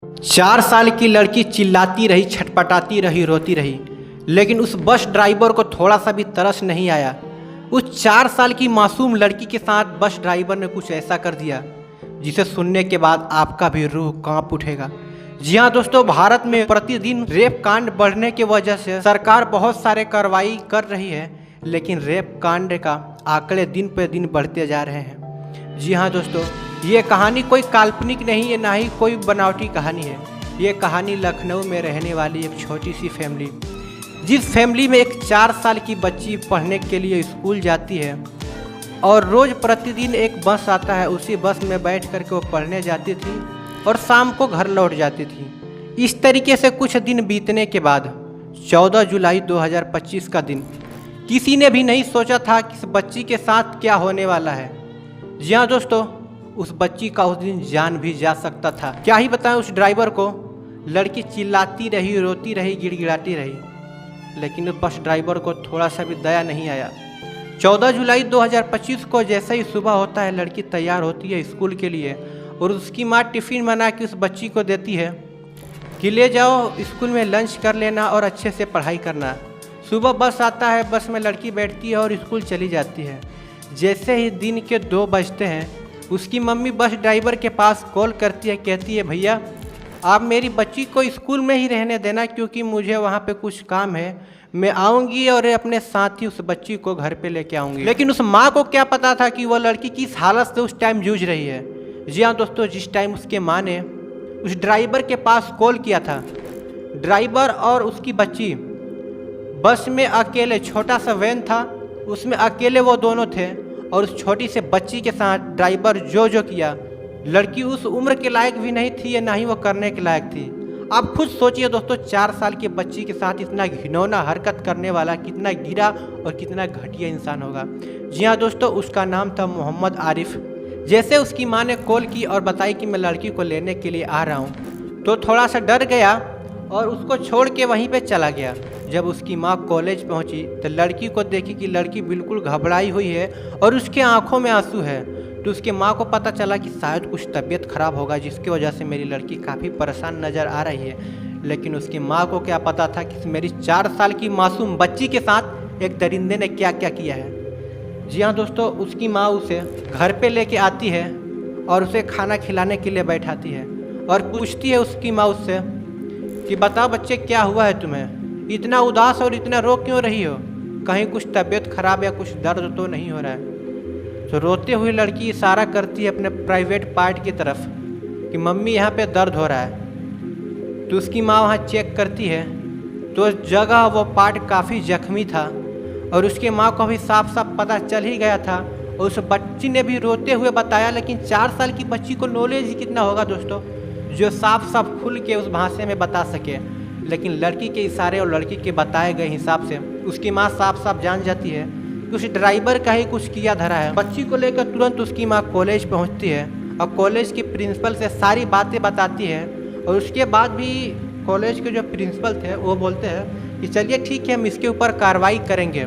4 साल की लड़की चिल्लाती रही, छटपटाती रही, रोती रही, लेकिन उस बस ड्राइवर को थोड़ा सा भी तरस नहीं आया। उस 4 साल की मासूम लड़की के साथ बस ड्राइवर ने कुछ ऐसा कर दिया जिसे सुनने के बाद आपका भी रूह कांप उठेगा। जी हाँ दोस्तों, भारत में प्रतिदिन रेप कांड बढ़ने की वजह से सरकार बहुत सारे कार्रवाई कर रही है, लेकिन रेप कांड का आंकड़े दिन पर दिन बढ़ते जा रहे हैं। जी हाँ दोस्तों, ये कहानी कोई काल्पनिक नहीं है, ना ही कोई बनावटी कहानी है। ये कहानी लखनऊ में रहने वाली एक छोटी सी फैमिली, जिस फैमिली में एक 4 साल की बच्ची पढ़ने के लिए स्कूल जाती है और रोज़ प्रतिदिन एक बस आता है, उसी बस में बैठ कर के वो पढ़ने जाती थी और शाम को घर लौट जाती थी। इस तरीके से कुछ दिन बीतने के बाद 14 जुलाई 2025 का दिन, किसी ने भी नहीं सोचा था कि इस बच्ची के साथ क्या होने वाला है। जी हाँ दोस्तों, उस बच्ची का उस दिन जान भी जा सकता था। क्या ही बताएं उस ड्राइवर को, लड़की चिल्लाती रही, रोती रही, गिड़गिड़ाती रही, लेकिन उस बस ड्राइवर को थोड़ा सा भी दया नहीं आया। 14 जुलाई 2025 को जैसे ही सुबह होता है, लड़की तैयार होती है स्कूल के लिए और उसकी माँ टिफ़िन बना के उस बच्ची को देती है कि ले जाओ स्कूल में लंच कर लेना और अच्छे से पढ़ाई करना। सुबह बस आता है, बस में लड़की बैठती है और स्कूल चली जाती है। जैसे ही दिन के 2 बजते हैं, उसकी मम्मी बस ड्राइवर के पास कॉल करती है, कहती है भैया आप मेरी बच्ची को स्कूल में ही रहने देना, क्योंकि मुझे वहाँ पे कुछ काम है, मैं आऊँगी और अपने साथ ही उस बच्ची को घर पे लेके आऊँगी। लेकिन उस माँ को क्या पता था कि वो लड़की किस हालत से उस टाइम जूझ रही है। जी हाँ दोस्तों, जिस टाइम उसके माँ ने उस ड्राइवर के पास कॉल किया था, ड्राइवर और उसकी बच्ची बस में अकेले, छोटा सा वैन था उसमें अकेले वो दोनों थे और उस छोटी से बच्ची के साथ ड्राइवर जो किया, लड़की उस उम्र के लायक भी नहीं थी, ना ही वो करने के लायक थी। आप खुद सोचिए दोस्तों, 4 साल की बच्ची के साथ इतना घिनौना हरकत करने वाला कितना गिरा और कितना घटिया इंसान होगा। जी हाँ दोस्तों, उसका नाम था मोहम्मद आरिफ। जैसे उसकी माँ ने कॉल की और बताई कि मैं लड़की को लेने के लिए आ रहा हूँ, तो थोड़ा सा डर गया और उसको छोड़ के वहीं पे चला गया। जब उसकी माँ कॉलेज पहुँची तो लड़की को देखी कि लड़की बिल्कुल घबराई हुई है और उसके आंखों में आंसू है। तो उसके माँ को पता चला कि शायद कुछ तबीयत खराब होगा, जिसकी वजह से मेरी लड़की काफ़ी परेशान नज़र आ रही है। लेकिन उसकी माँ को क्या पता था कि मेरी 4 साल की मासूम बच्ची के साथ एक दरिंदे ने क्या क्या किया है। जी हाँ दोस्तों, उसकी माँ उसे घर पे लेके आती है और उसे खाना खिलाने के लिए बैठाती है और पूछती है उसकी माँ उससे कि बताओ बच्चे, क्या हुआ है तुम्हें, इतना उदास और इतना रो क्यों रही हो, कहीं कुछ तबीयत खराब या कुछ दर्द तो नहीं हो रहा है। तो रोते हुए लड़की इशारा करती है अपने प्राइवेट पार्ट की तरफ कि मम्मी यहाँ पे दर्द हो रहा है। तो उसकी माँ वहाँ चेक करती है तो जगह वो पार्ट काफ़ी जख्मी था और उसके माँ को भी साफ साफ पता चल ही गया था और उस बच्ची ने भी रोते हुए बताया। लेकिन 4 साल की बच्ची को नॉलेज ही कितना होगा दोस्तों, जो साफ साफ खुल के उस भाषा में बता सके। लेकिन लड़की के इशारे और लड़की के बताए गए हिसाब से उसकी माँ साफ साफ जान जाती है कि उस ड्राइवर का ही कुछ किया धरा है। बच्ची को लेकर तुरंत उसकी माँ कॉलेज पहुँचती है और कॉलेज की प्रिंसिपल से सारी बातें बताती है। और उसके बाद भी कॉलेज के जो प्रिंसिपल थे वो बोलते हैं कि चलिए ठीक है, हम इसके ऊपर कार्रवाई करेंगे।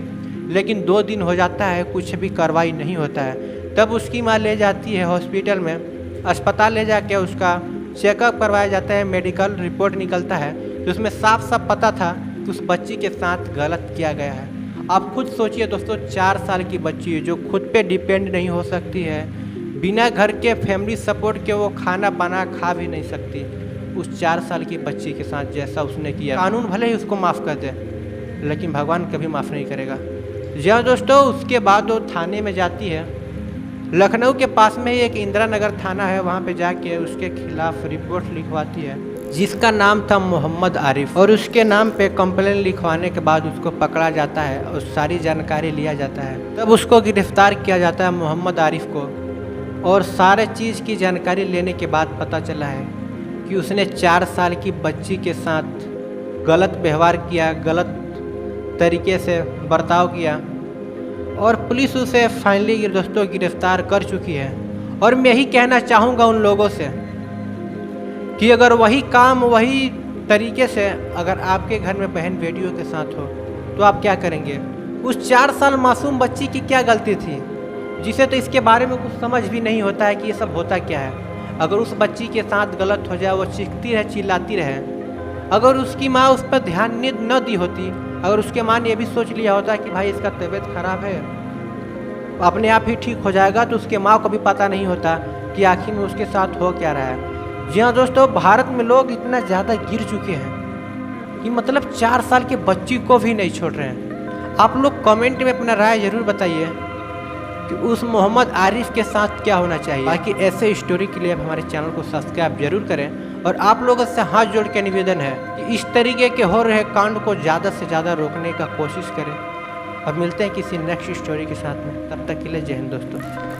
लेकिन 2 दिन हो जाता है, कुछ भी कार्रवाई नहीं होता है। तब उसकी माँ ले जाती है हॉस्पिटल में, अस्पताल ले जाके उसका चेकअप करवाया जाता है, मेडिकल रिपोर्ट निकलता है तो उसमें साफ साफ पता था कि उस बच्ची के साथ गलत किया गया है। आप खुद सोचिए दोस्तों, 4 साल की बच्ची है जो खुद पे डिपेंड नहीं हो सकती है, बिना घर के फैमिली सपोर्ट के वो खाना बना खा भी नहीं सकती। उस 4 साल की बच्ची के साथ जैसा उसने किया, कानून भले ही उसको माफ़ कर दे, लेकिन भगवान कभी माफ़ नहीं करेगा। जी हाँ दोस्तों, उसके बाद वो थाने में जाती है। लखनऊ के पास में ही एक इंदिरा नगर थाना है, वहाँ पे जाके उसके खिलाफ रिपोर्ट लिखवाती है जिसका नाम था मोहम्मद आरिफ। और उसके नाम पे कंप्लेन लिखवाने के बाद उसको पकड़ा जाता है और सारी जानकारी लिया जाता है। तब उसको गिरफ्तार किया जाता है मोहम्मद आरिफ को। और सारे चीज़ की जानकारी लेने के बाद पता चला है कि उसने 4 साल की बच्ची के साथ गलत व्यवहार किया, गलत तरीके से बर्ताव किया और पुलिस उसे फाइनली दोस्तों गिरफ्तार कर चुकी है। और मैं ही कहना चाहूँगा उन लोगों से कि अगर वही काम वही तरीके से अगर आपके घर में बहन बेटियों के साथ हो तो आप क्या करेंगे। उस 4 साल मासूम बच्ची की क्या गलती थी, जिसे तो इसके बारे में कुछ समझ भी नहीं होता है कि ये सब होता क्या है। अगर उस बच्ची के साथ गलत हो जाए, वो चीखती रहे, चिल्लाती रहे, अगर उसकी माँ उस पर ध्यान न दी होती, अगर उसके माँ ने ये भी सोच लिया होता कि भाई इसका तबीयत खराब है, अपने आप ही ठीक हो जाएगा, तो उसके माँ को भी पता नहीं होता कि आखिर में उसके साथ हो क्या रहा है। जी हाँ दोस्तों, भारत में लोग इतना ज़्यादा गिर चुके हैं कि मतलब 4 साल के बच्ची को भी नहीं छोड़ रहे हैं। आप लोग कमेंट में अपना राय ज़रूर बताइए कि उस मोहम्मद आरिफ के साथ क्या होना चाहिए। बाकी ऐसे स्टोरी के लिए आप हमारे चैनल को सब्सक्राइब जरूर करें, और आप लोगों से हाथ जोड़ के निवेदन है कि इस तरीके के हो रहे कांड को ज़्यादा से ज़्यादा रोकने का कोशिश करें। अब मिलते हैं किसी नेक्स्ट स्टोरी के साथ में, तब तक के लिए जय हिंद दोस्तों।